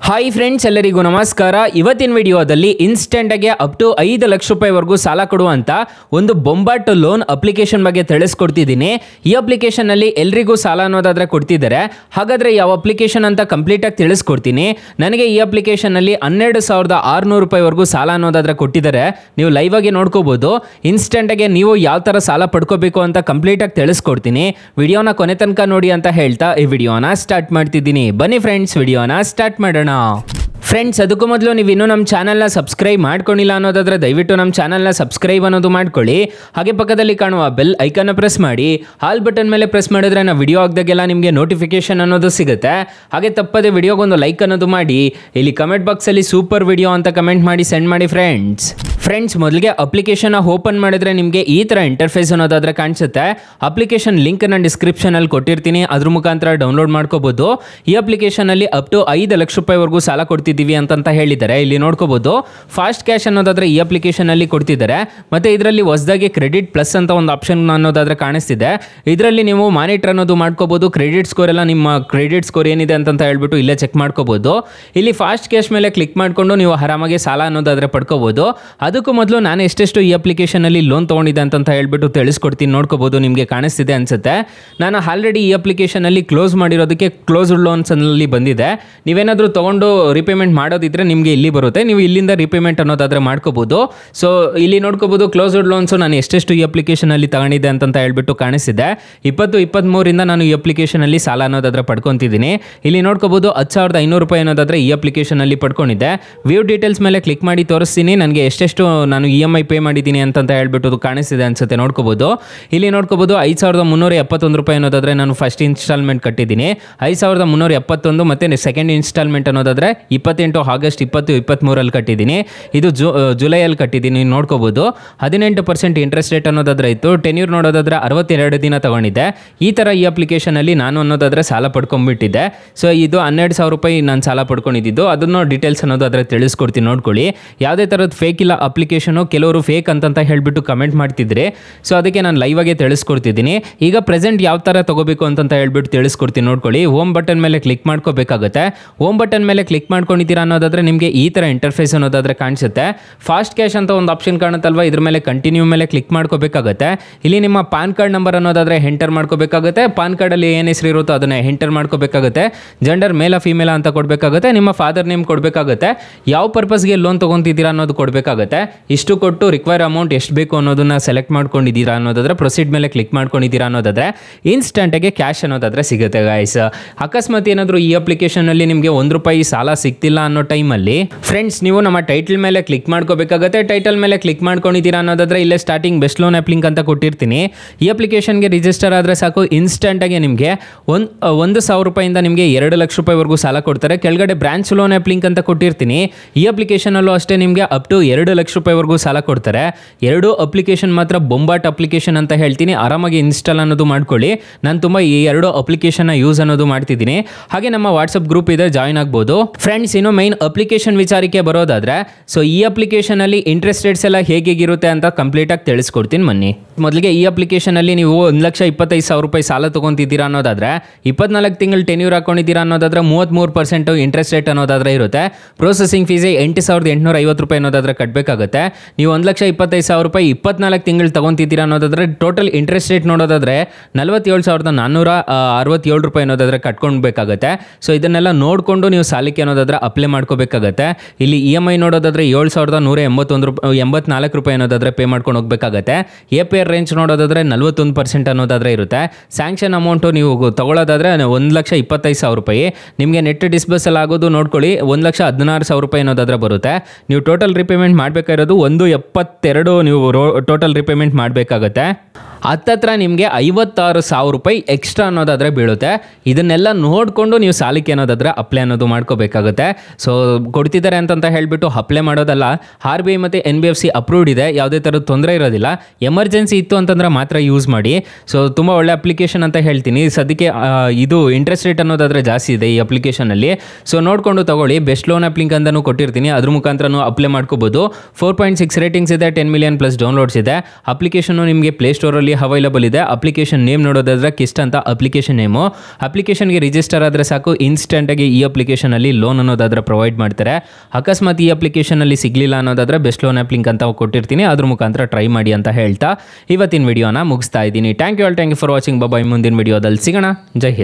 Hi friends, ಎಲ್ಲರಿಗೂ ನಮಸ್ಕಾರ. ಇವತ್ತಿನ ವಿಡಿಯೋದಲ್ಲಿ ಇನ್ಸ್ಟೆಂಟ್ ಆಗಿ ಅಪ್ ಟು 5 ಲಕ್ಷ ರೂಪಾಯಿವರೆಗೂ ಸಾಲ ಕೊಡುವಂತ ಒಂದು ಬೊಂಬಾಟ್ ಲೋನ್ ಅಪ್ಲಿಕೇಶನ್ ಬಗ್ಗೆ ತಿಳಿಸ್ಕೊಡ್ತಿದ್ದೀನಿ. ಈ ಅಪ್ಲಿಕೇಶನ್ ಅಲ್ಲಿ ಎಲ್ರಿಗೂ ಸಾಲ ಅನ್ನೋದಾದ್ರೆ ಕೊಡ್ತಿದ್ದಾರೆ. ಹಾಗಾದ್ರೆ ಯಾವ ಅಪ್ಲಿಕೇಶನ್ ಅಂತ ಕಂಪ್ಲೀಟ್ ಆಗಿ ತಿಳಿಸ್ಕೊಡ್ತೀನಿ. ನನಗೆ ಈ ಅಪ್ಲಿಕೇಶನ್ ಅಲ್ಲಿ 12,600 ರೂಪಾಯಿವರೆಗೂ ಸಾಲ ಅನ್ನೋದಾದ್ರೆ ಕೊಟ್ಟಿದ್ದಾರೆ. ನೀವು ಲೈವ್ ಆಗಿ ನೋಡ್ಕೋಬಹುದು. ಇನ್ಸ್ಟೆಂಟ್ ಆಗಿ ನೀವು ಯಾವ ತರ ಸಾಲ ಪಡ್ಕೋಬೇಕು ಅಂತ ಕಂಪ್ಲೀಟ್ ಆಗಿ ತಿಳಿಸ್ಕೊಡ್ತೀನಿ. ವಿಡಿಯೋನ ಕೊನೆ ತನಕ ನೋಡಿ ಅಂತ ಹೇಳ್ತಾ ಈ ವಿಡಿಯೋನ ಸ್ಟಾರ್ಟ್ ಮಾಡ್ತಿದ್ದೀನಿ. ಬನ್ನಿ ಫ್ರೆಂಡ್ಸ್, ವಿಡಿಯೋನ ಸ್ಟಾರ್ಟ್ ಮಾಡೋಣ. ಫ್ರೆಂಡ್ಸ್, ಅದಕ್ಕೂ ಮೊದಲು ನೀವು ಇನ್ನೂ ನಮ್ಮ ಚಾನಲ್ನ ಸಬ್ಸ್ಕ್ರೈಬ್ ಮಾಡ್ಕೊಂಡಿಲ್ಲ ಅನ್ನೋದಾದ್ರೆ ದಯವಿಟ್ಟು ನಮ್ಮ ಚಾನಲ್ನ ಸಬ್ಸ್ಕ್ರೈಬ್ ಅನ್ನೋದು ಮಾಡ್ಕೊಳ್ಳಿ. ಹಾಗೆ ಪಕ್ಕದಲ್ಲಿ ಕಾಣುವ ಬೆಲ್ ಐಕನ್ನ ಪ್ರೆಸ್ ಮಾಡಿ. ಆಲ್ ಬಟನ್ ಮೇಲೆ ಪ್ರೆಸ್ ಮಾಡಿದ್ರೆ ನಾವು ವಿಡಿಯೋ ಹಾಕಿದಾಗೆಲ್ಲ ನಿಮಗೆ ನೋಟಿಫಿಕೇಶನ್ ಅನ್ನೋದು ಸಿಗುತ್ತೆ. ಹಾಗೆ ತಪ್ಪದೆ ವಿಡಿಯೋಗೊಂದು ಲೈಕ್ ಅನ್ನೋದು ಮಾಡಿ. ಇಲ್ಲಿ ಕಮೆಂಟ್ ಬಾಕ್ಸಲ್ಲಿ ಸೂಪರ್ ವಿಡಿಯೋ ಅಂತ ಕಮೆಂಟ್ ಮಾಡಿ ಸೆಂಡ್ ಮಾಡಿ ಫ್ರೆಂಡ್ಸ್. ಮೊದಲಿಗೆ ಅಪ್ಲಿಕೇಶನ್ ಓಪನ್ ಮಾಡಿದ್ರೆ ನಿಮಗೆ ಈ ಥರ ಇಂಟರ್ಫೇಸ್ ಅನ್ನೋದಾದ್ರೆ ಕಾಣಿಸುತ್ತೆ. ಅಪ್ಲಿಕೇಶನ್ ಲಿಂಕ್ ನಾನು ಡಿಸ್ಕ್ರಿಪ್ಷನಲ್ಲಿ ಕೊಟ್ಟಿರ್ತೀನಿ, ಅದ್ರ ಮುಖಾಂತರ ಡೌನ್ಲೋಡ್ ಮಾಡ್ಕೋಬಹುದು. ಈ ಅಪ್ಲಿಕೇಶನ್ ಅಲ್ಲಿ ಅಪ್ ಟು 5 ಲಕ್ಷ ರೂಪಾಯಿವರೆಗೂ ಸಾಲ ಕೊಡ್ತಿದ್ದೀವಿ ಅಂತ ಹೇಳಿದ್ದಾರೆ. ಇಲ್ಲಿ ನೋಡ್ಕೋಬಹುದು. ಫಾಸ್ಟ್ ಕ್ಯಾಶ್ ಅನ್ನೋದಾದ್ರೆ ಈ ಅಪ್ಲಿಕೇಶನ್ ಅಲ್ಲಿ ಕೊಡ್ತಿದ್ದಾರೆ. ಮತ್ತೆ ಇದರಲ್ಲಿ ಹೊಸದಾಗಿ ಕ್ರೆಡಿಟ್ ಪ್ಲಸ್ ಅಂತ ಒಂದು ಆಪ್ಷನ್ ಅನ್ನೋದಾದ್ರೆ ಕಾಣಿಸ್ತಿದೆ. ಇದರಲ್ಲಿ ನೀವು ಮಾನಿಟರ್ ಅನ್ನೋದು ಮಾಡ್ಕೋಬಹುದು. ಕ್ರೆಡಿಟ್ ಸ್ಕೋರ್ ಎಲ್ಲ ನಿಮ್ಮ ಕ್ರೆಡಿಟ್ ಸ್ಕೋರ್ ಏನಿದೆ ಅಂತ ಹೇಳ್ಬಿಟ್ಟು ಇಲ್ಲೇ ಚೆಕ್ ಮಾಡ್ಕೋಬಹುದು. ಇಲ್ಲಿ ಫಾಸ್ಟ್ ಕ್ಯಾಶ್ ಮೇಲೆ ಕ್ಲಿಕ್ ಮಾಡ್ಕೊಂಡು ನೀವು ಆರಾಮಾಗಿ ಸಾಲ ಅನ್ನೋದಾದ್ರೆ ಪಡ್ಕೋಬಹುದು. ಅದಕ್ಕೂ ಮೊದಲು ನಾನು ಎಷ್ಟೆಷ್ಟು ಈ ಅಪ್ಲಿಕೇಶನ್ ಅಲ್ಲಿ ಲೋನ್ ತಗೊಂಡಿದೆ ಅಂತ ಹೇಳ್ಬಿಟ್ಟು ತಿಳಿಸ್ಕೊಡ್ತೀನಿ. ನೋಡ್ಕೋಬಹುದು, ನಿಮಗೆ ಕಾಣಿಸ್ತಿದೆ ಅನ್ಸುತ್ತೆ. ನಾನು ಆಲ್ರೆಡಿ ಈ ಅಪ್ಲಿಕೇಶನ್ ಅಲ್ಲಿ ಕ್ಲೋಸ್ ಮಾಡಿರೋದಕ್ಕೆ ಕ್ಲೋಸ್ಡ್ ಲೋನ್ಸ್ ಅಲ್ಲಿ ಬಂದಿದೆ. ನೀವೇನಾದ್ರೂ ತಗೊಂಡು ರಿಪೇಮೆಂಟ್ ಮಾಡೋದಿದ್ರೆ ನಿಮಗೆ ಇಲ್ಲಿ ಬರುತ್ತೆ. ನೀವು ಇಲ್ಲಿಂದ ರಿಪೇಮೆಂಟ್ ಅನ್ನೋದಾದ್ರೆ ಮಾಡ್ಕೋಬಹುದು. ಸೊ ಇಲ್ಲಿ ನೋಡ್ಕೋಬಹುದು ಕ್ಲೋಸ್ಡ್ ಲೋನ್ಸ್ ನಾನು ಎಷ್ಟೆಷ್ಟು ಈ ಅಪ್ಲಿಕೇಶನ್ ಅಲ್ಲಿ ತಗೊಂಡಿದ್ದೆ ಅಂತ ಹೇಳ್ಬಿಟ್ಟು ಕಾಣಿಸ್ತಿದೆ. 2023 ನಾನು ಈ ಅಪ್ಲಿಕೇಶನ್ ಅಲ್ಲಿ ಸಾಲ ಅನ್ನೋದಾದ್ರೆ ಪಡ್ಕೊಂತಿದ್ದೀನಿ. ಇಲ್ಲಿ ನೋಡ್ಕೋಬಹುದು 10,500 ರೂಪಾಯಿ ಅನ್ನೋದಾದ್ರೆ ಈ ಅಪ್ಲಿಕೇಶನ್ ಅಲ್ಲಿ ಪಡ್ಕೊಂಡಿದ್ದೆ. ವ್ಯೂ ಡೀಟೇಲ್ಸ್ ಮೇಲೆ ಕ್ಲಿಕ್ ಮಾಡಿ ತೋರಿಸ್ತೀನಿ ನನಗೆ ಎಷ್ಟೆಷ್ಟು ನಾನು EMI ಪೇ ಮಾಡಿದ್ದೀನಿ ಅಂತ ಹೇಳ್ಬಿಟ್ಟು ಕಾಣಿಸ್ತಿದೆ ಅನ್ಸುತ್ತೆ. ನೋಡ್ಕೋಬಹುದು. ಇಲ್ಲಿ ನೋಡ್ಕೋಬಹುದು 5,371 ರೂಪಾಯಿ ಅನ್ನೋದಾದ್ರೆ ನಾನು ಫಸ್ಟ್ ಇನ್ಸ್ಟಾಲ್ಮೆಂಟ್ ಕಟ್ಟಿದ್ದೀನಿ. 5,371 ಮತ್ತೆ ಸೆಕೆಂಡ್ ಇನ್ಸ್ಟಾಲ್ಮೆಂಟ್ ಅನ್ನೋದಾದ್ರೆ 28 ಆಗಸ್ಟ್ 2023 ಕಟ್ಟಿದ್ದೀನಿ. ಇದು ಜುಲೈಯಲ್ಲಿ ಕಟ್ಟಿದ್ದೀನಿ. ನೋಡ್ಕೋಬಹುದು 18% ಇಂಟ್ರೆಸ್ಟ್ ರೇಟ್ ಅನ್ನೋದಾದ್ರೆ ಇತ್ತು. ಟೆನ್ಯೂರ್ ನೋಡೋದಾದ್ರೆ 62 ದಿನ ತಗೊಂಡಿದ್ದೆ. ಈ ತರ ಈ ಅಪ್ಲಿಕೇಶನ್ ಅಲ್ಲಿ ನಾನು ಅನ್ನೋದಾದ್ರೆ ಸಾಲ ಪಡ್ಕೊಂಡ್ಬಿಟ್ಟಿದ್ದೆ. ಸೊ ಇದು 12,000 ರೂಪಾಯಿ ನಾನು ಸಾಲ ಪಡ್ಕೊಂಡಿದ್ದು. ಅದನ್ನು ಡೀಟೇಲ್ಸ್ ಅನ್ನೋದಾದ್ರೆ ತಿಳಿಸ್ಕೊಡ್ತೀನಿ, ನೋಡ್ಕೊಳ್ಳಿ. ಯಾವುದೇ ತರದ್ ಫೇಕ್ ಇಲ್ಲ ಅಪ್ಲಿಕೇಶನ್. ಕೆಲವರು ಫೇಕ್ ಅಂತ ಹೇಳ್ಬಿಟ್ಟು ಕಮೆಂಟ್ ಮಾಡ್ತಿದ್ರೆ, ಸೊ ಅದಕ್ಕೆ ನಾನು ಲೈವ್ ಆಗಿ ತಿಳಿಸ್ಕೊಡ್ತಿದ್ದೀನಿ. ಈಗ ಪ್ರೆಸೆಂಟ್ ಯಾವ ತರ ತಗೋಬೇಕು ಅಂತ ಹೇಳ್ಬಿಟ್ಟು ತಿಳಿಸ್ಕೊಡ್ತೀನಿ, ನೋಡ್ಕೊಳ್ಳಿ. ಹೋಮ್ ಬಟನ್ ಮೇಲೆ ಕ್ಲಿಕ್ ಮಾಡ್ಕೋಬೇಕಾಗುತ್ತೆ. ಹೋಮ್ ಬಟನ್ ಮೇಲೆ ಕ್ಲಿಕ್ ಮಾಡ್ಕೊಂಡಿದ್ದೀರಾ ಅನ್ನೋದಾದ್ರೆ ನಿಮಗೆ ಈ ತರ ಇಂಟರ್ಫೇಸ್ ಅನ್ನೋದಾದ್ರೆ ಕಾಣಿಸುತ್ತೆ. ಫಾಸ್ಟ್ ಕ್ಯಾಶ್ ಅಂತ ಒಂದು ಆಪ್ಷನ್ ಕಾಣುತ್ತಲ್ವಾ, ಇದ್ರ ಮೇಲೆ ಕಂಟಿನ್ಯೂ ಮೇಲೆ ಕ್ಲಿಕ್ ಮಾಡ್ಕೋಬೇಕಾಗುತ್ತೆ. ಇಲ್ಲಿ ನಿಮ್ಮ ಪಾನ್ ಕಾರ್ಡ್ ನಂಬರ್ ಅನ್ನೋದಾದ್ರೆ ಎಂಟರ್ ಮಾಡ್ಕೋಬೇಕಾಗುತ್ತೆ. ಪಾನ್ ಕಾರ್ಡ್ ಅಲ್ಲಿ ಏನ್ ಹೆಸರು ಇರುತ್ತೋ ಅದನ್ನ ಎಂಟರ್ ಮಾಡ್ಕೋಬೇಕಾಗುತ್ತೆ. ಜೆಂಡರ್ ಮೇಲ ಫಿಮೇಲ ಅಂತ ಕೊಡಬೇಕಾಗುತ್ತೆ. ನಿಮ್ಮ ಫಾದರ್ ನೇಮ್ ಕೊಡಬೇಕಾಗುತ್ತೆ. ಯಾವ ಪರ್ಪಸ್ಗೆ ಲೋನ್ ತಗೊಂತಿದ್ದೀರಾ ಅನ್ನೋದು ಕೊಡಬೇಕಾಗುತ್ತೆ. ಇಷ್ಟು ಕೊಟ್ಟು ರಿಕ್ವೈರ್ ಅಮೌಂಟ್ ಎಷ್ಟು ಬೇಕು ಅನ್ನೋದನ್ನ ಸೆಲೆಕ್ಟ್ ಮಾಡ್ಕೊಂಡಿದ್ದೀರಾ ಅನ್ನೋದಾದ್ರೆ ಪ್ರೊಸೀಡ್ ಮೇಲೆ ಕ್ಲಿಕ್ ಮಾಡ್ಕೊಂಡಿದ್ದೀರಾ ಅನ್ನೋದಾದ್ರೆ ಇನ್ಸ್ಟೆಂಟ್ ಆಗಿ ಕ್ಯಾಶ್ ಅನ್ನೋದಾದ್ರೆ ಸಿಗುತ್ತೆ ಗೈಸ್. ಅಕಸ್ಮಾತ್ ಏನಾದರೂ ಈ ಅಪ್ಲಿಕೇಶನ್ ಅಲ್ಲಿ ನಿಮಗೆ ₹1 ಸಾಲ ಸಿಗ್ತಿಲ್ಲ ಅನ್ನೋ ಟೈಮಲ್ಲಿ ಫ್ರೆಂಡ್ಸ್ ನೀವು ನಮ್ಮ ಟೈಟಲ್ ಮೇಲೆ ಕ್ಲಿಕ್ ಮಾಡ್ಕೋಬೇಕಾಗುತ್ತೆ. ಟೈಟಲ್ ಮೇಲೆ ಕ್ಲಿಕ್ ಮಾಡ್ಕೊಂಡಿದ್ದೀರಾ ಅನ್ನೋದಾದ್ರೆ ಇಲ್ಲೇ starting best loan app link ಅಂತ ಕೊಟ್ಟಿರ್ತೀನಿ. ಈ ಅಪ್ಲಿಕೇಶನ್ಗೆ ರಿಜಿಸ್ಟರ್ ಆದರೆ ಸಾಕು, ಇನ್ಸ್ಟೆಂಟ್ ಆಗಿ ನಿಮಗೆ 1,000 ರೂಪಾಯಿಂದ ನಿಮಗೆ 2 ಲಕ್ಷ ರೂಪಾಯಿವರೆಗೂ ಸಾಲ ಕೊಡ್ತಾರೆ. ಕೆಳಗಡೆ ಬ್ರಾಂಚ್ ಲೋನ್ ಆ್ಯಪ್ ಲಿಂಕ್ ಅಂತ ಕೊಟ್ಟಿರ್ತೀನಿ. ಈ ಅಪ್ಲಿಕೇಶನ್ ಅಲ್ಲೂ ಅಷ್ಟೇ ನಿಮಗೆ ಅಪ್ ಟು 2 ಲಕ್ಷ ರೂಪಾಯಿವರೆಗೂ ಸಾಲ ಕೊಡ್ತಾರೆ. ಎರಡು ಅಪ್ಲಿಕೇಶನ್ ಮಾತ್ರ ಬೊಂಬಾಟ್ ಅಪ್ಲಿಕೇಶನ್ ಅಂತ ಹೇಳ್ತೀನಿ. ಆರಾಮಾಗಿ ಇನ್ಸ್ಟಾಲ್ ಅನ್ನೋದು ಮಾಡ್ಕೊಳ್ಳಿ. ನಾನು ತುಂಬಾ ಈ ಎರಡು ಅಪ್ಲಿಕೇಶನ್ ಯೂಸ್ ಅನ್ನೋದು ಮಾಡ್ತಿದ್ದೀನಿ. ಹಾಗೆ ನಮ್ಮ ವಾಟ್ಸಪ್ ಗ್ರೂಪ್ ಇದೆ, ಜಾಯಿನ್ ಆಗ್ಬೋದು. ಫ್ರೆಂಡ್ಸ್, ಇನ್ನು ಮೈನ್ ಅಪ್ಲಿಕೇಶನ್ ವಿಚಾರಕ್ಕೆ ಬರೋದಾದ್ರೆ, ಸೊ ಈ ಅಪ್ಲಿಕೇಶನ್ ಅಲ್ಲಿ ಇಂಟ್ರೆಸ್ಟ್ ರೇಟ್ಸ್ ಎಲ್ಲ ಹೇಗಿರುತ್ತೆ ಅಂತ ಕಂಪ್ಲೀಟ್ ಆಗಿ ತಿಳಿಸ್ಕೊಡ್ತೀನಿ ಬನ್ನಿ. ಮೊದಲಿಗೆ ಈ ಅಪ್ಲಿಕೇಶನ್ ಅಲ್ಲಿ ನೀವು 1,25,000 ರೂಪಾಯಿ ಸಾಲ ತಗೊಂತಿದ್ದೀರಾ ಅನ್ನೋದಾದ್ರೆ 24 ತಿಂಗಳು ಟೆನ್ಯೂರ್ ಹಾಕೊಂಡಿದ್ದೀರಾ ಅನ್ನೋದಾದ್ರೆ 33% ಇಂಟ್ರೆಸ್ಟ್ ರೇಟ್ ಅನ್ನೋದಾದ್ರೆ ಇರುತ್ತೆ. ಪ್ರೊಸೆಸಿಂಗ್ ಫೀಸ್ 8,850 ರೂಪಾಯಿ ಅನ್ನೋದಾದ್ರೆ ಕಟ್ಟಬೇಕಾಗುತ್ತೆ. ನೀವು 1,25,000 ರೂಪಾಯಿ 24 ತಿಂಗಳು ತಗೊಂತಿದ್ದೀರಾ ಅನ್ನೋದಾದ್ರೆ ಟೋಟಲ್ ಇಂಟ್ರೆಸ್ಟ್ ರೇಟ್ ನೋಡೋದಾದ್ರೆ 47,467 ರೂಪಾಯಿ ಅನ್ನೋದಾದ್ರೆ ಕಟ್ಕೊಳ್ಬೇಕಾಗುತ್ತೆ. ಸೊ ಇದನ್ನೆಲ್ಲ ನೋಡಿಕೊಂಡು ನೀವು ಸಾಲಕ್ಕೆ ಅನ್ನೋದಾದ್ರೆ ಅಪ್ಲೈ ಮಾಡ್ಕೋಬೇಕಾಗತ್ತೆ. ಇಲ್ಲಿ EMI ನೋಡೋದಾದ್ರೆ 7,184 ರೂಪಾಯಿ ಅನ್ನೋದಾದ್ರೆ ಪೇ ಮಾಡ್ಕೊಂಡು ಹೋಗ್ಬೇಕಾಗತ್ತೆ. APR ರೇಂಜ್ ನೋಡೋದಾದ್ರೆ 41% ಅನ್ನೋದಾದ್ರೆ ಇರುತ್ತೆ. ಸ್ಯಾಂಕ್ಷನ್ ಅಮೌಂಟು ನೀವು ತಗೊಳ್ಳೋದಾದ್ರೆ 1,25,000 ರೂಪಾಯಿ. ನಿಮಗೆ ನೆಟ್ ಡಿಸ್ಬರ್ಸಲ್ ಆಗೋದು ನೋಡ್ಕೊಳ್ಳಿ 1,16,000 ರೂಪಾಯಿ ಅನ್ನೋದಾದ್ರೆ ಬರುತ್ತೆ. ನೀವು ಟೋಟಲ್ ರಿಪೇಮೆಂಟ್ ಮಾಡಬೇಕಾಗಿರೋದು 1,72 ನೀವು ಟೋಟಲ್ ರಿಪೇಮೆಂಟ್ ಮಾಡಬೇಕಾಗತ್ತೆ. ಹತ್ತತ್ರ ನಿಮಗೆ 56,000 ರೂಪಾಯಿ ಎಕ್ಸ್ಟ್ರಾ ಅನ್ನೋದಾದ್ರೆ ಬೀಳುತ್ತೆ. ಇದನ್ನೆಲ್ಲ ನೋಡಿಕೊಂಡು ನೀವು ಸಾಲಕ್ಕೆ ಅನ್ನೋದಾದ್ರೆ ಅಪ್ಲೈ ಅನ್ನೋದು ಮಾಡ್ಕೋಬೇಕಾಗುತ್ತೆ. ಸೊ ಕೊಡ್ತಿದ್ದಾರೆ ಅಂತ ಹೇಳ್ಬಿಟ್ಟು ಅಪ್ಲೈ ಮಾಡೋದಲ್ಲ. RBI ಮತ್ತು NBFC ಅಪ್ರೂವ್ಡ್ ಇದೆ, ಯಾವುದೇ ಥರದ ತೊಂದರೆ ಇರೋದಿಲ್ಲ. ಎಮರ್ಜೆನ್ಸಿ ಇತ್ತು ಅಂತಂದ್ರೆ ಮಾತ್ರ ಯೂಸ್ ಮಾಡಿ. ಸೊ ತುಂಬ ಒಳ್ಳೆ ಅಪ್ಲಿಕೇಶನ್ ಅಂತ ಹೇಳ್ತೀನಿ. ಸದ್ಯಕ್ಕೆ ಇದು ಇಂಟ್ರೆಸ್ಟ್ ರೇಟ್ ಅನ್ನೋದಾದ್ರೆ ಜಾಸ್ತಿ ಇದೆ ಈ ಅಪ್ಲಿಕೇಶನಲ್ಲಿ. ಸೊ ನೋಡಿಕೊಂಡು ತಗೊಳ್ಳಿ. ಬೆಸ್ಟ್ ಲೋನ್ ಆ್ಯಪ್ ಲಿಂಕ್ ಅಂತಲೂ ಕೊಟ್ಟಿರ್ತೀನಿ, ಅದ್ರ ಮುಖಾಂತರ ಅಪ್ಲೈ ಮಾಡ್ಕೋಬೋದು. 4.6 ರೇಟಿಂಗ್ಸ್ ಇದೆ, 10 ಮಿಲಿಯನ್ ಪ್ಲಸ್ ಡೌನ್ಲೋಡ್ಸ್ ಇದೆ. ಅಪ್ಲಿಕೇಶನ್ ನಿಮಗೆ ಪ್ಲೇಸ್ಟೋರಲ್ಲಿ ಅವೈಲಬಲ್ ಇದೆ. ಅಪ್ಲಿಕೇಶನ್ ನೇಮ್ ನೋಡೋದಾದ್ರೆ ಕಿಸ್ಟ್ ಅಂತ ಅಪ್ಲಿಕೇಶನ್ ನೇಮು. ಅಪ್ಲಿಕೇಶನ್ಗೆ ರಿಜಿಸ್ಟರ್ ಆದರೆ ಸಾಕು, ಇನ್ಸ್ಟೆಂಟಾಗಿ ಈ ಅಪ್ಲಿಕೇಶನಲ್ಲಿ ಲೋನ್ ಅನ್ನೋದಾದ್ರೆ ಪ್ರೊವೈಡ್ ಮಾಡ್ತಾರೆ. ಅಕಸ್ಮಾತ್ ಈ ಅಪ್ಲಿಕೇಶನಲ್ಲಿ ಸಿಗಲಿಲ್ಲ ಅನ್ನೋದಾದ್ರೆ ಬೆಸ್ಟ್ ಲೋನ್ ಆ್ಯಪ್ ಲಿಂಕ್ ಅಂತ ಕೊಟ್ಟಿರ್ತೀನಿ, ಅದ್ರ ಮುಖಾಂತರ ಟ್ರೈ ಮಾಡಿ ಅಂತ ಹೇಳ್ತಾ ಇವತ್ತಿನ ವಿಡಿಯೋನ ಮುಗಿಸ್ತಾ ಇದ್ದೀನಿ. Thank you for watching. Bye. ಮುಂದಿನ ವಿಡಿಯೋದಲ್ಲಿ ಸಿಗೋಣ. ಜೈ ಹಿಂದ್.